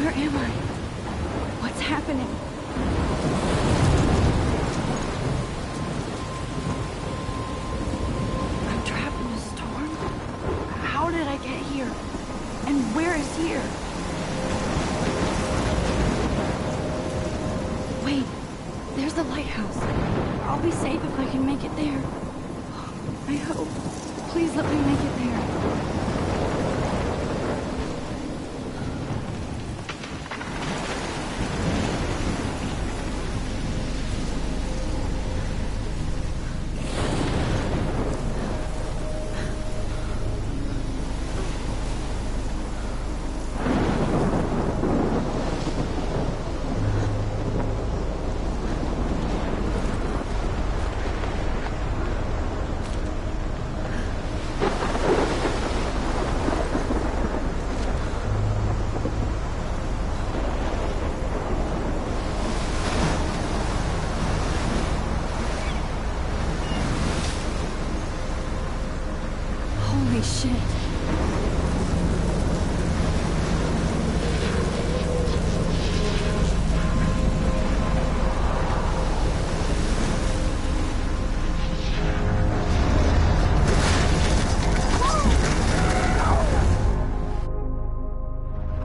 Where am I? What's happening? I'm trapped in a storm? How did I get here? And where is here? Wait, there's the lighthouse. I'll be safe if I can make it there. I hope. Please let me make it there. Holy shit.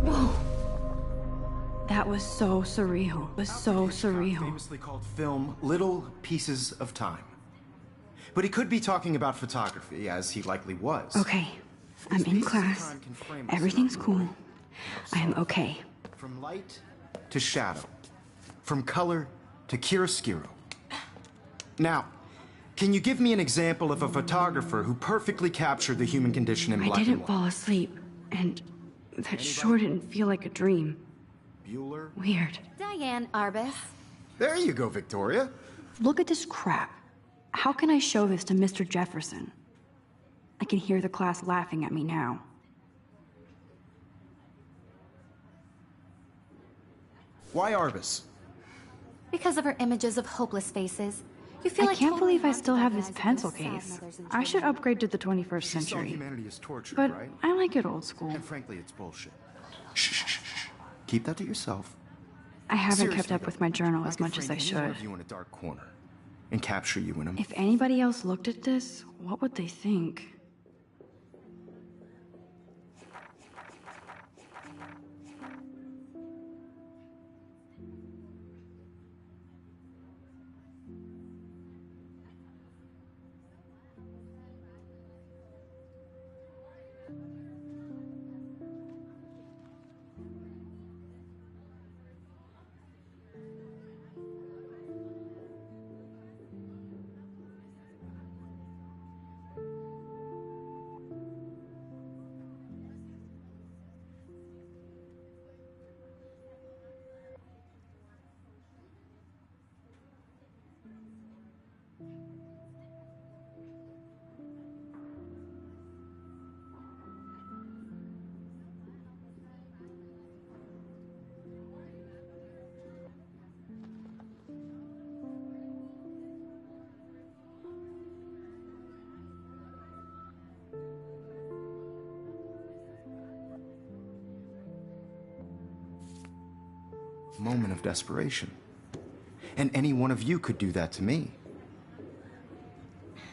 Whoa. That was so surreal. It was so surreal. Famously called film Little Pieces of Time. But he could be talking about photography, as he likely was. Okay, I'm in class. Everything's cool. I am okay. From light to shadow. From color to chiaroscuro. Now, can you give me an example of a photographer who perfectly captured the human condition in black and white? I didn't fall asleep, and that sure didn't feel like a dream. Bueller? Weird. Diane Arbus. There you go, Victoria. Look at this crap. How can I show this to Mr. Jefferson? I can hear the class laughing at me now. Why Arbus? Because of her images of hopeless faces. You feel I like can't totally believe I still have this haunted by pencil those sad case. mothers and I should children. upgrade to the 21st She saw century. humanity as torture, But right? I like it old school. And frankly, it's bullshit. Shh, shh, shh, shh. Keep that to yourself. I haven't Seriously, kept up though, with my journal as could much as frame I any one should. of you in a dark corner and capture you in a... If anybody else looked at this, what would they think? Moment of desperation. And any one of you could do that to me.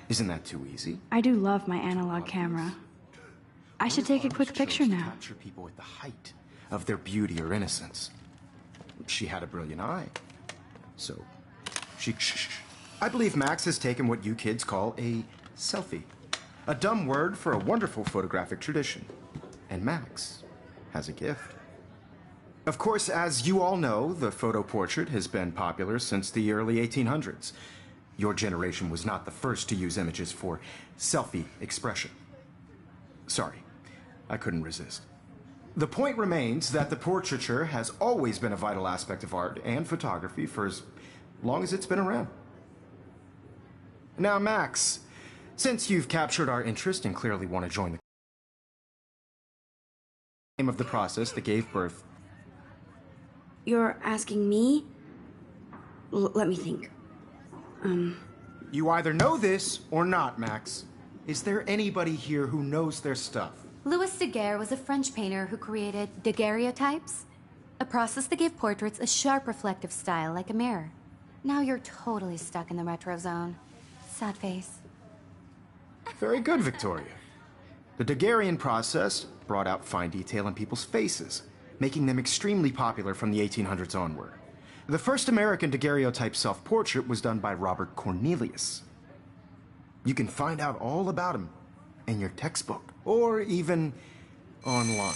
Isn't that too easy? I do love my analog camera. I should take a quick picture now. Capture people at the height of their beauty or innocence. She had a brilliant eye. So, she... I believe Max has taken what you kids call a selfie. A dumb word for a wonderful photographic tradition. And Max has a gift. Of course, as you all know, the photo portrait has been popular since the early 1800s. Your generation was not the first to use images for selfie expression. Sorry, I couldn't resist. The point remains that the portraiture has always been a vital aspect of art and photography for as long as it's been around. Now, Max, since you've captured our interest and clearly want to join the name of the process that gave birth... You're asking me? Let me think. You either know this or not, Max. Is there anybody here who knows their stuff? Louis Daguerre was a French painter who created daguerreotypes. A process that gave portraits a sharp reflective style like a mirror. Now you're totally stuck in the retro zone. Sad face. Very good, Victoria. The Daguerrean process brought out fine detail in people's faces, making them extremely popular from the 1800s onward. The first American daguerreotype self-portrait was done by Robert Cornelius. You can find out all about him in your textbook, or even online.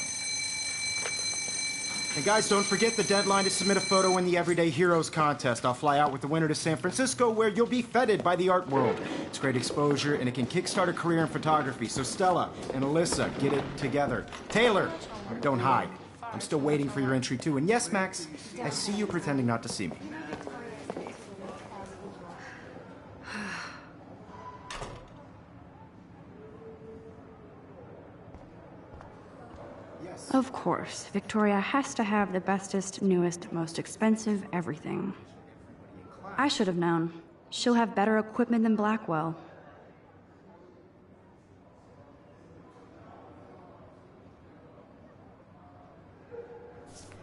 And guys, don't forget the deadline to submit a photo in the Everyday Heroes contest. I'll fly out with the winner to San Francisco, where you'll be feted by the art world. It's great exposure, and it can kickstart a career in photography. So Stella and Alyssa, get it together. Taylor, don't hide. I'm still waiting for your entry, too. And yes, Max, I see you pretending not to see me. Of course, Victoria has to have the bestest, newest, most expensive everything. I should have known. She'll have better equipment than Blackwell.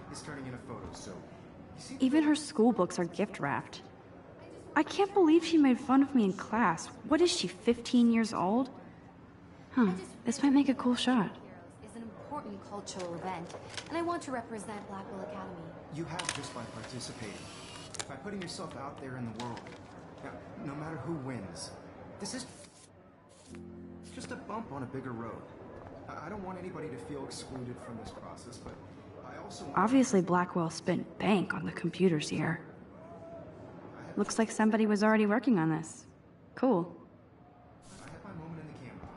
He's turning in a photo, so... Even her school books are gift wrapped. I can't believe she made fun of me in class. What is she, 15 years old? This might make a cool shot. Is an important cultural event, and I want to represent Blackwell Academy. You have just by participating, by putting yourself out there in the world. Now, no matter who wins, this is just a bump on a bigger road. I don't want anybody to feel excluded from this process, but I also want... Obviously, Blackwell spent bank on the computers here. Looks like somebody was already working on this. Cool. I have my moment in the camera.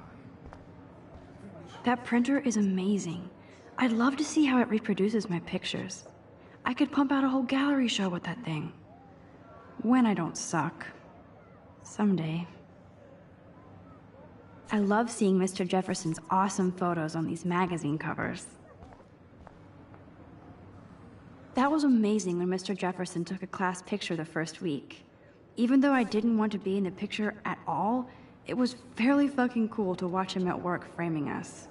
That printer is amazing. I'd love to see how it reproduces my pictures. I could pump out a whole gallery show with that thing. When I don't suck. Someday. I love seeing Mr. Jefferson's awesome photos on these magazine covers. That was amazing when Mr. Jefferson took a class picture the first week. Even though I didn't want to be in the picture at all, it was fairly fucking cool to watch him at work framing us.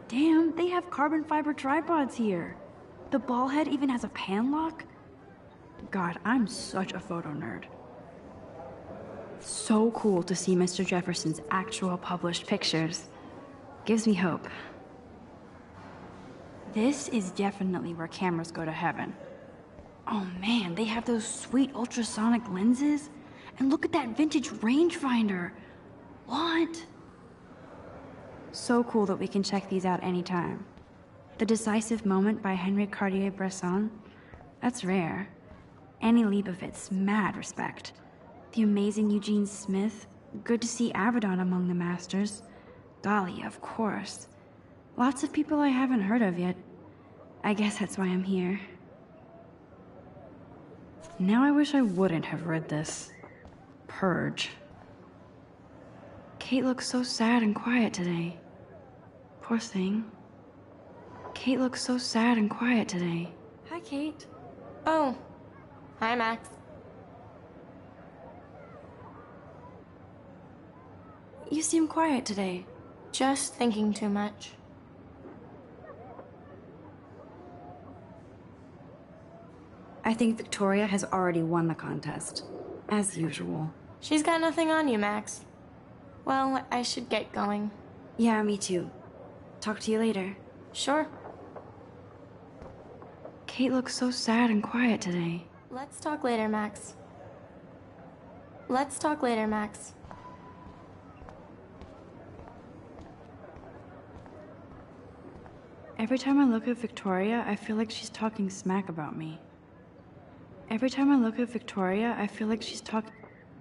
Damn, they have carbon fiber tripods here. The ball head even has a pan lock. God, I'm such a photo nerd. So cool to see Mr. Jefferson's actual published pictures. Gives me hope. This is definitely where cameras go to heaven. Oh man, they have those sweet ultrasonic lenses. And look at that vintage rangefinder. What? So cool that we can check these out anytime. The Decisive Moment by Henry Cartier-Bresson. That's rare. Annie Leibovitz, mad respect. The amazing Eugene Smith. Good to see Avedon among the masters. Dali, of course. Lots of people I haven't heard of yet. I guess that's why I'm here. Now I wish I wouldn't have read this. Purge. Kate looks so sad and quiet today. Poor thing. Kate looks so sad and quiet today. Hi, Kate. Oh. Hi, Max. You seem quiet today. Just thinking too much. I think Victoria has already won the contest. As usual. She's got nothing on you, Max. Well, I should get going. Yeah, me too. Talk to you later. Sure. Kate looks so sad and quiet today. Let's talk later, Max. Let's talk later, Max. Every time I look at Victoria, I feel like she's talking smack about me. Every time I look at Victoria, I feel like she's talking...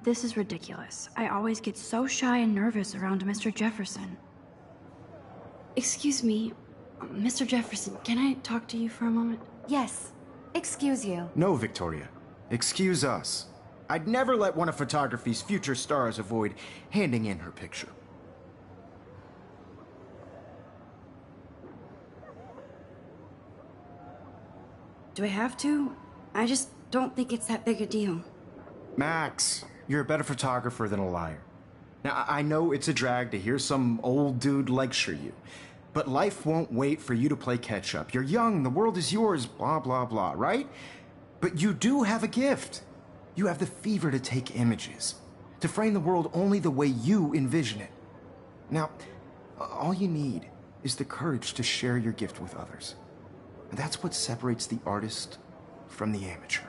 This is ridiculous. I always get so shy and nervous around Mr. Jefferson. Excuse me, Mr. Jefferson, can I talk to you for a moment? Yes. Excuse you. No, Victoria. Excuse us. I'd never let one of photography's future stars avoid handing in her picture. Do I have to? I just don't think it's that big a deal. Max, you're a better photographer than a liar. Now, I know it's a drag to hear some old dude lecture you, But life won't wait for you to play catch up. You're young, the world is yours, blah, blah, blah, right? But you do have a gift. You have the fever to take images, to frame the world only the way you envision it. Now, all you need is the courage to share your gift with others. And that's what separates the artist from the amateur.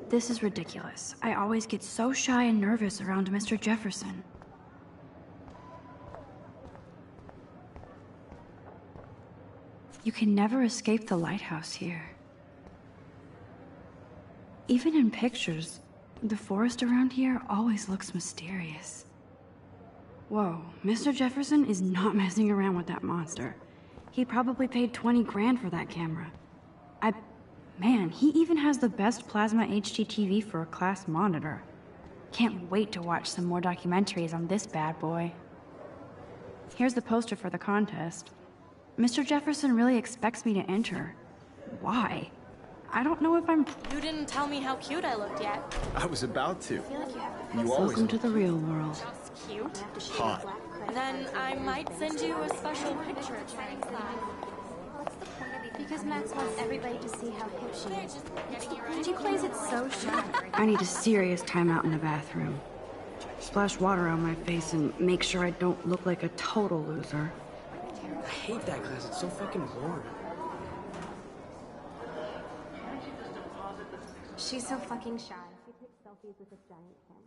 This is ridiculous. I always get so shy and nervous around Mr. Jefferson. You can never escape the lighthouse here. Even in pictures, the forest around here always looks mysterious. Whoa, Mr. Jefferson is not messing around with that monster. He probably paid 20 grand for that camera. Man, he even has the best plasma HDTV for a class monitor. Can't wait to watch some more documentaries on this bad boy. Here's the poster for the contest. Mr. Jefferson really expects me to enter. Why? I don't know if I'm... You didn't tell me how cute I looked yet. I was about to. You Welcome to the real world. Just cute. Hot. Then I might send you a special picture. Because Max wants everybody to see how hip she is. She plays it so shy. I need a serious timeout in the bathroom. Splash water on my face and make sure I don't look like a total loser. I hate that class. It's so fucking boring. She's so fucking shy. She takes selfies with this giant camera.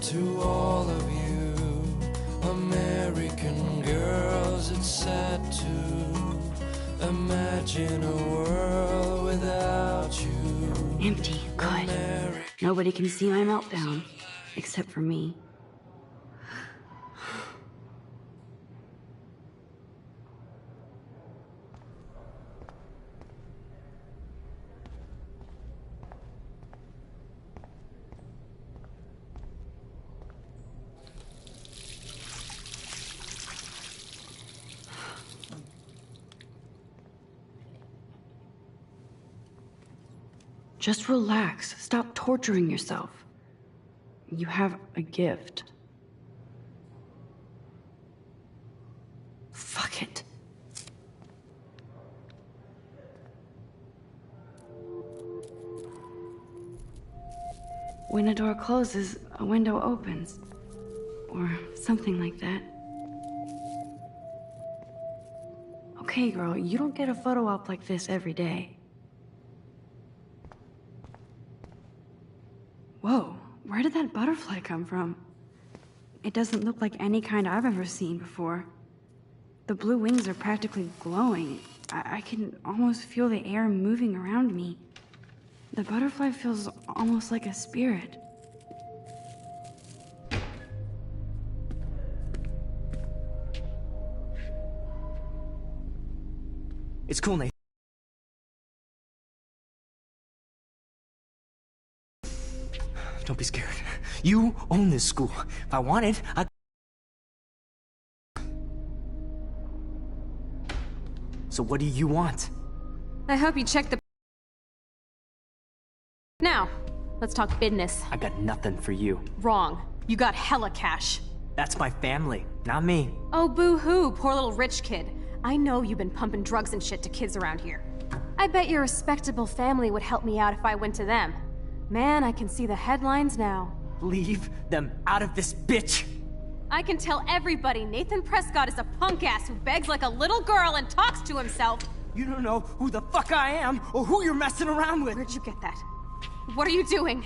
To all of you American girls, it's sad to imagine a world without you. Empty. Good. Nobody can see my meltdown. Except for me. Just relax. Stop torturing yourself. You have a gift. Fuck it. When a door closes, a window opens. Or something like that. Okay, girl, you don't get a photo op like this every day. Whoa, where did that butterfly come from? It doesn't look like any kind I've ever seen before. The blue wings are practically glowing. I can almost feel the air moving around me. The butterfly feels almost like a spirit. It's cool, Nathan. Don't be scared. You own this school. If I wanted, I... So what do you want? I hope you check the... Now, let's talk business. I got nothing for you. Wrong. You got hella cash. That's my family, not me. Oh, boo-hoo, poor little rich kid. I know you've been pumping drugs and shit to kids around here. I bet your respectable family would help me out if I went to them. Man, I can see the headlines now. Leave them out of this bitch! I can tell everybody Nathan Prescott is a punk ass who begs like a little girl and talks to himself. You don't know who the fuck I am or who you're messing around with. Where'd you get that? What are you doing?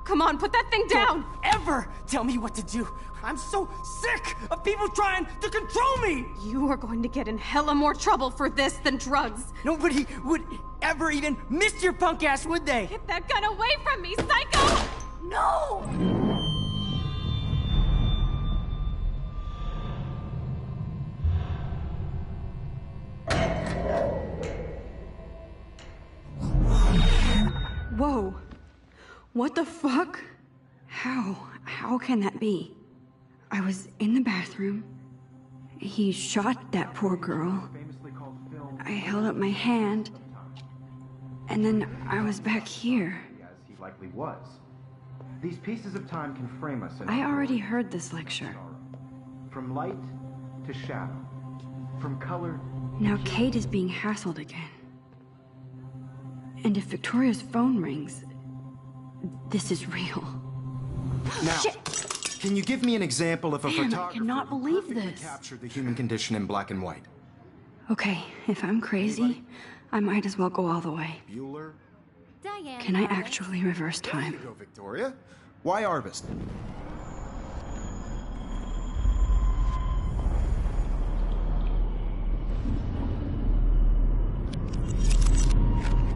Come on, put that thing down! Don't ever tell me what to do! I'm so sick of people trying to control me! You are going to get in hella more trouble for this than drugs. Nobody would ever even miss your punk ass, would they? Get that gun away from me, psycho! No! Whoa. What the fuck? How can that be? I was in the bathroom. He shot that poor girl. I held up my hand. And then I was back here. As he likely was. These pieces of time can frame us in I already heard this lecture. from light to shadow, from color. Now Kate is being hassled again. And if Victoria's phone rings, this is real. Now, Shit! can you give me an example of a Man, I photographer cannot who believe perfectly this. captured the human condition in black and white? Okay, if I'm crazy, I might as well go all the way. Bueller? Diane. Can I Arbus. actually reverse There time? you go, Victoria. Why Arbus?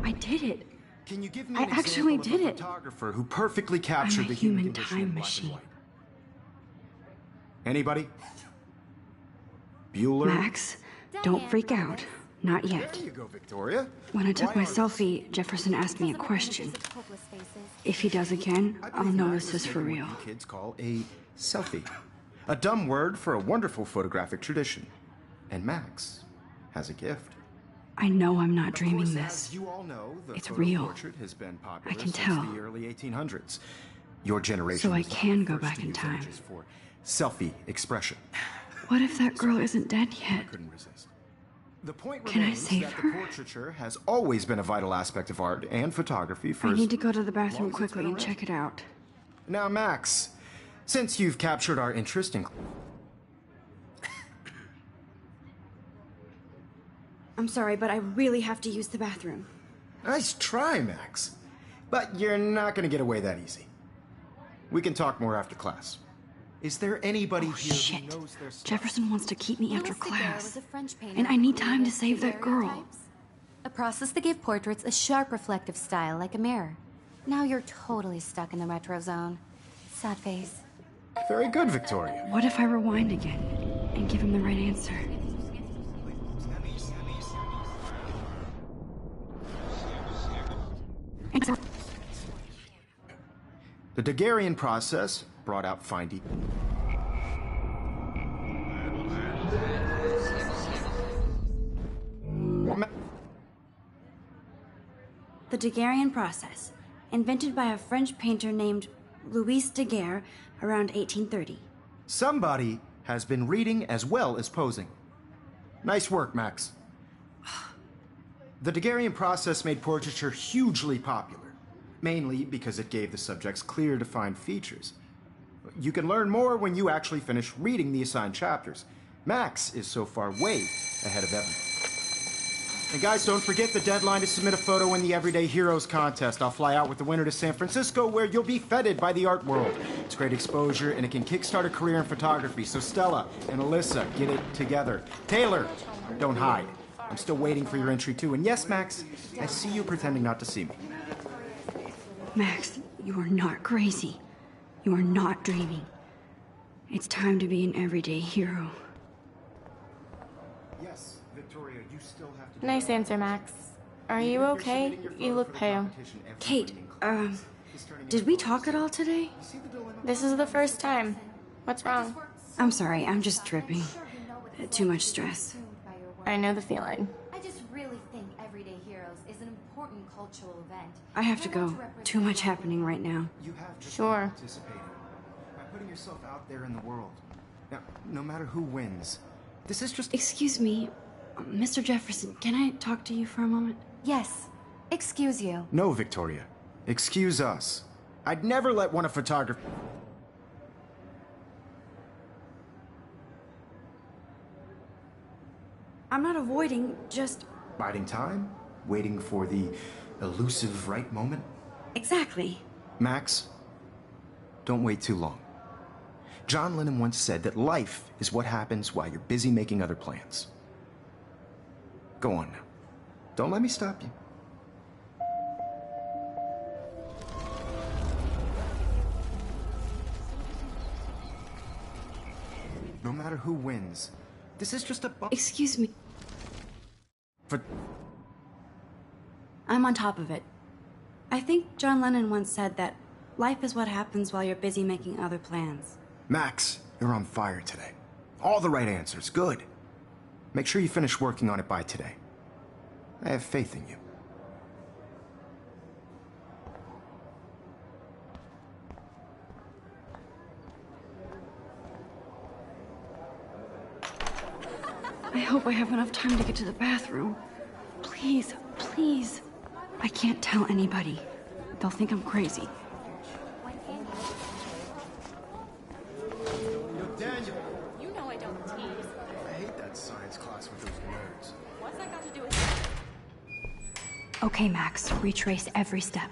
I did it. Can you give me I an actually example did of a it. photographer who perfectly captured I'm a the human human condition time in black machine. and white? Anybody? Bueller? Max, don't freak out. Not yet. There you go, Victoria. When I took Why my Arbus? selfie, Jefferson asked me a question. If he does again, I I'll believe know Max this is is for taking real. what you kids call a selfie. A dumb word for a wonderful photographic tradition. And Max has a gift. I know I'm not Of dreaming course, this. as you all know, the It's photo real. portrait has been popular I can since tell. the early 1800s. Your generation So I was not can the go first back to in use time. images for selfie expression. What if that girl isn't dead yet? Couldn't resist. The point Can I remains save that her? the portraiture has always been a vital aspect of art and photography for I as need to go to the long bathroom as it's quickly been and around. check it out. Now, Max, since you've captured our interest in I'm sorry, but I really have to use the bathroom. Nice try, Max. But you're not going to get away that easy. We can talk more after class. Is there anybody Oh, here shit. who knows their stuff? Jefferson wants to keep me after Louis Daguerre class. was a French painter And I need who time to created save that girl. daguerreotypes. A process that gave portraits a sharp reflective style like a mirror. Now you're totally stuck in the retro zone. Sad face. Very good, Victoria. What if I rewind again and give him the right answer? The Daguerrean process brought out findy. The Daguerrean process, invented by a French painter named Louis Daguerre around 1830. Somebody has been reading as well as posing. Nice work, Max. The Daguerrean process made portraiture hugely popular, mainly because it gave the subjects clear, defined features. You can learn more when you actually finish reading the assigned chapters. Max is so far way ahead of everyone. And guys, don't forget the deadline to submit a photo in the Everyday Heroes contest. I'll fly out with the winner to San Francisco, where you'll be feted by the art world. It's great exposure, and it can kickstart a career in photography. So Stella and Alyssa, get it together. Taylor, don't hide. I'm still waiting for your entry too. And yes, Max, I see you pretending not to see me. Max, you are not crazy. You are not dreaming. It's time to be an everyday hero. Yes, Victoria, you still have to. Nice answer, Max. Are you okay? You look pale. Kate, did we talk at all today? This is the first time. What's wrong? I'm sorry, I'm just tripping. Too much stress. I know the feeling. I just really think Everyday Heroes is an important cultural event. I have to go. Too much happening right now. You have just Sure. participated by putting yourself out there in the world. Now, no matter who wins, this is just. Excuse me, Mr. Jefferson, can I talk to you for a moment? Yes. Excuse you. No, Victoria. Excuse us. I'd never let one of photography. I'm not avoiding, just... Biding time, waiting for the elusive right moment. Exactly. Max, don't wait too long. John Lennon once said that life is what happens while you're busy making other plans. Go on now. Don't let me stop you. No matter who wins, this is just a bump. Excuse me. For I'm on top of it. I think John Lennon once said that life is what happens while you're busy making other plans. Max, you're on fire today. All the right answers. Good. Make sure you finish working on it by today. I have faith in you. I hope I have enough time to get to the bathroom. Please, please. I can't tell anybody. They'll think I'm crazy. Daniel! You know I don't tease. I hate that science class with those nerds. What's that got to do with... Okay, Max, retrace every step.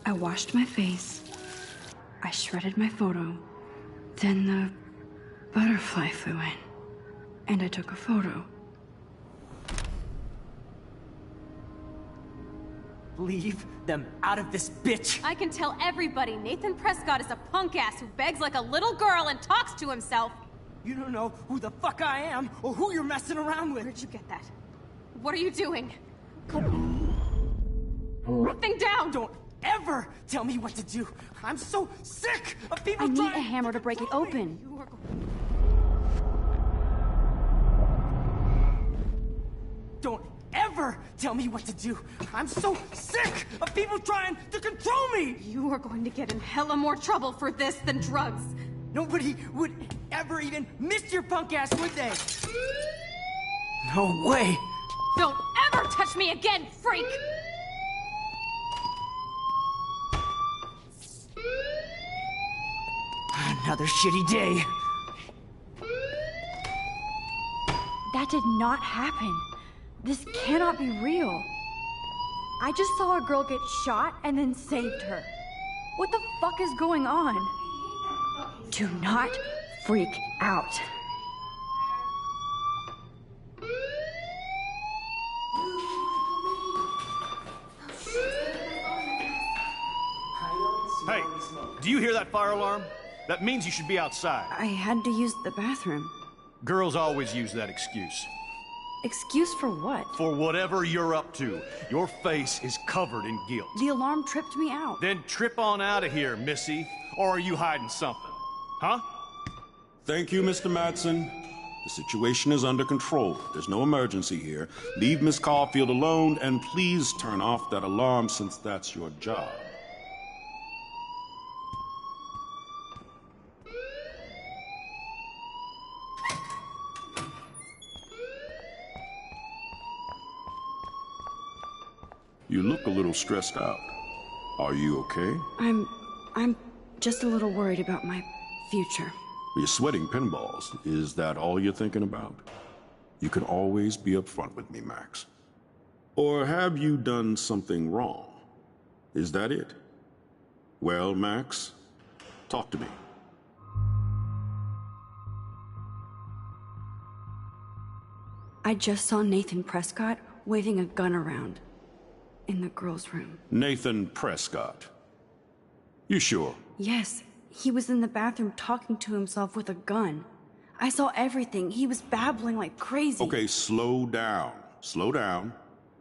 I washed my face. I shredded my photo. Then the butterfly flew in. And I took a photo. Leave them out of this bitch! I can tell everybody Nathan Prescott is a punk ass who begs like a little girl and talks to himself. You don't know who the fuck I am or who you're messing around with. Where'd you get that? What are you doing? Put thing down! Don't ever tell me what to do. I'm so sick of people I need trying a hammer to break it control me. open. You are going... Don't ever tell me what to do. I'm so sick of people trying to control me. You are going to get in hella more trouble for this than drugs. Nobody would ever even miss your punk ass, would they? No way. Don't ever touch me again, freak! Another shitty day. That did not happen. This cannot be real. I just saw a girl get shot and then saved her. What the fuck is going on? Do not freak out. Hey, do you hear that fire alarm? That means you should be outside. I had to use the bathroom. Girls always use that excuse. Excuse for what? For whatever you're up to, your face is covered in guilt. The alarm tripped me out. Then trip on out of here, Missy. Or are you hiding something? Huh? Thank you, Mr. Madsen. The situation is under control. There's no emergency here. Leave Miss Caulfield alone, and please turn off that alarm since that's your job. You look a little stressed out. Are you okay? I'm just a little worried about my future. You're sweating pinballs. Is that all you're thinking about? You can always be upfront with me, Max. Or have you done something wrong? Is that it? Well, Max, talk to me. I just saw Nathan Prescott waving a gun around in the girls' room. Nathan Prescott. You sure? Yes, he was in the bathroom talking to himself with a gun. I saw everything. He was babbling like crazy. Okay, slow down. Slow down.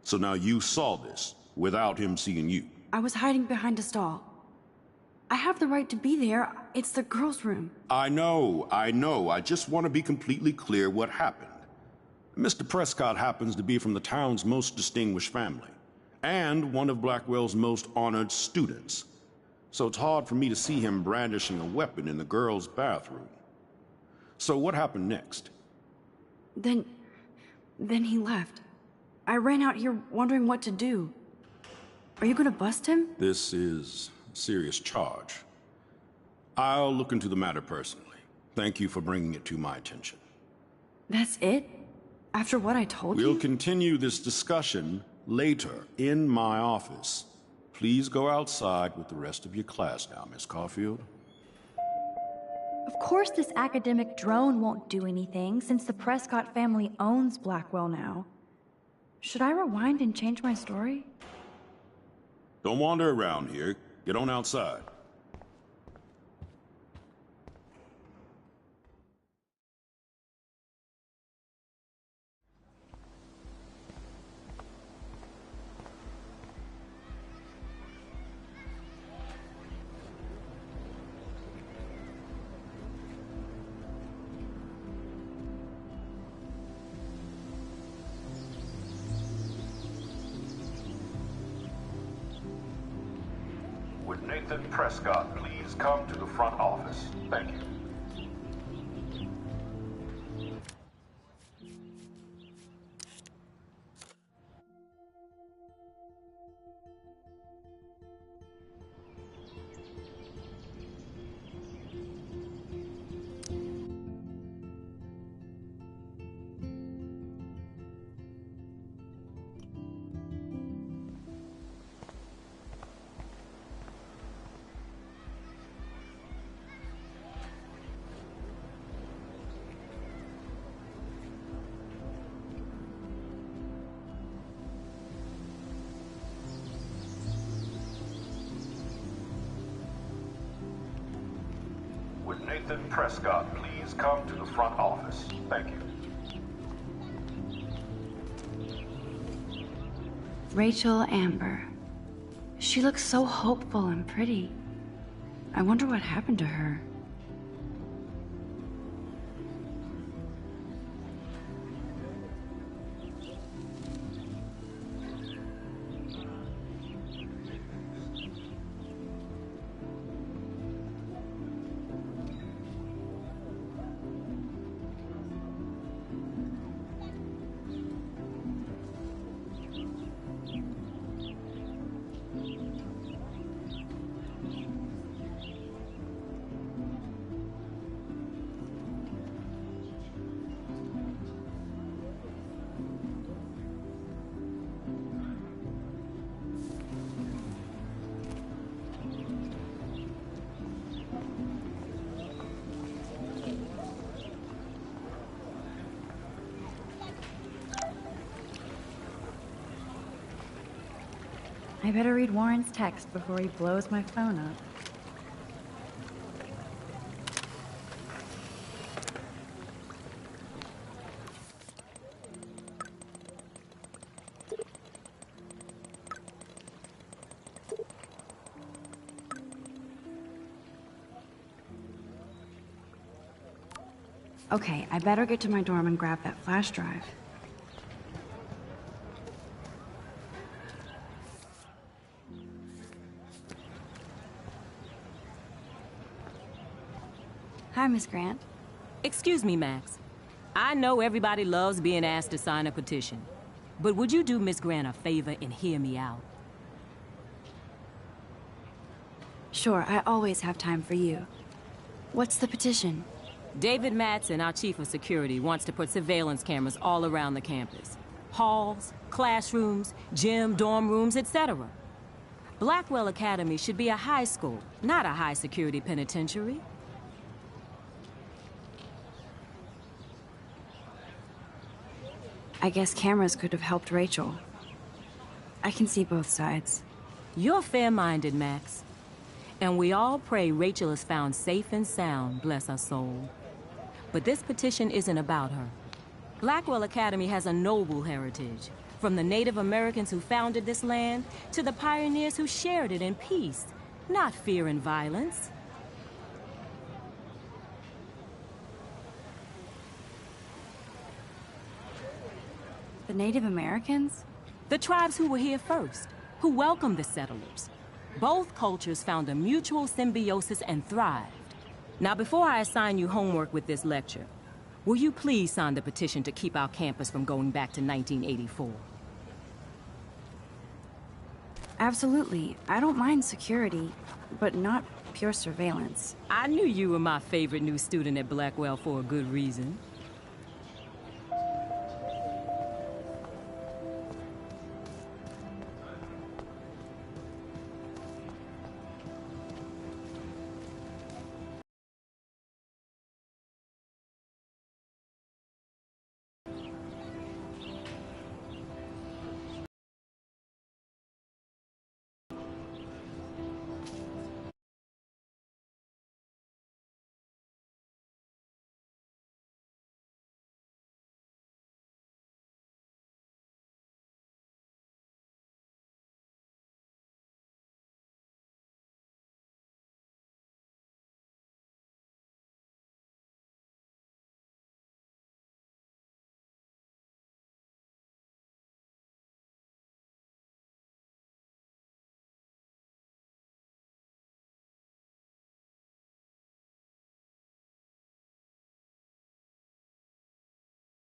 So now you saw this without him seeing you. I was hiding behind a stall. I have the right to be there. It's the girls' room. I know. I just want to be completely clear what happened. Mr. Prescott happens to be from the town's most distinguished family, and one of Blackwell's most honored students. So it's hard for me to see him brandishing a weapon in the girls' bathroom. So what happened next? Then he left. I ran out here wondering what to do. Are you gonna bust him? This is a serious charge. I'll look into the matter personally. Thank you for bringing it to my attention. That's it? After what I told you? We'll continue this discussion later in my office. Please go outside with the rest of your class now, Miss Caulfield. Of course this academic drone won't do anything, since the Prescott family owns Blackwell now. Should I rewind and change my story? Don't wander around here. Get on outside. Would Nathan Prescott please come to the front office? Thank you. Would Nathan Prescott please come to the front office? Thank you. Rachel Amber. She looks so hopeful and pretty. I wonder what happened to her. I better read Warren's text before he blows my phone up. Okay, I better get to my dorm and grab that flash drive. Hi, Miss Grant. Excuse me, Max. I know everybody loves being asked to sign a petition, but would you do Miss Grant a favor and hear me out? Sure, I always have time for you. What's the petition? David Madsen, our chief of security, wants to put surveillance cameras all around the campus. Halls, classrooms, gym, dorm rooms, etc. Blackwell Academy should be a high school, not a high-security penitentiary. I guess cameras could have helped Rachel. I can see both sides. You're fair-minded, Max. And we all pray Rachel is found safe and sound, bless her soul. But this petition isn't about her. Blackwell Academy has a noble heritage, from the Native Americans who founded this land to the pioneers who shared it in peace, not fear and violence. The Native Americans? The tribes who were here first, who welcomed the settlers. Both cultures found a mutual symbiosis and thrived. Now, before I assign you homework with this lecture, will you please sign the petition to keep our campus from going back to 1984? Absolutely. I don't mind security, but not pure surveillance. I knew you were my favorite new student at Blackwell for a good reason.